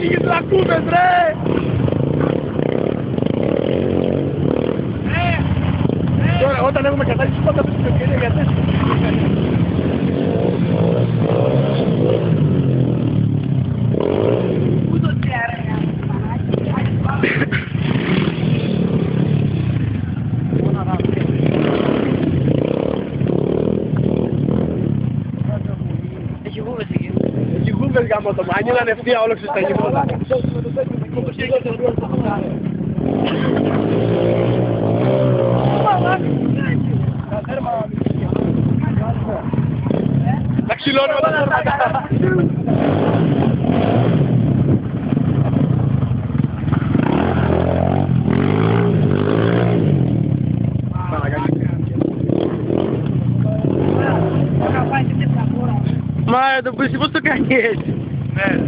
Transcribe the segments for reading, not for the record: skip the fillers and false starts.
φύγει τρακούδες ρε! Τώρα όταν έχουμε κατάληψη πάντα πες την ευκαιρία για τέσσερα. Έχει γούβες γάμο το μάνι, ήταν ευθεία όλο ξεσταγιμότα. Τα ξυλώνω τα φορμάτα. Μα το πεις πώς το κάνει έτσι. Ναι.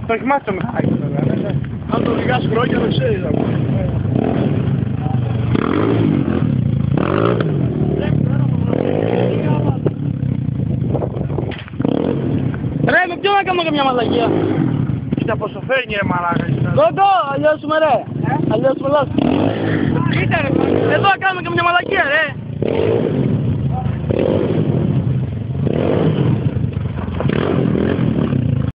Το θυμάσαι το μεχάκι τώρα. Αν το οδηγάς χρόνια το ξέρεις. Ρε, με ποιον να κάνω καμιά μαλακία. Κοίτα πόσο φέρνει ρε μαλάκα. Δόντο, αλλιώσουμε ρε. Αλλιώσουμε λάθος. Κοίτα ρε, εδώ κάνουμε καμιά μαλακία ρε.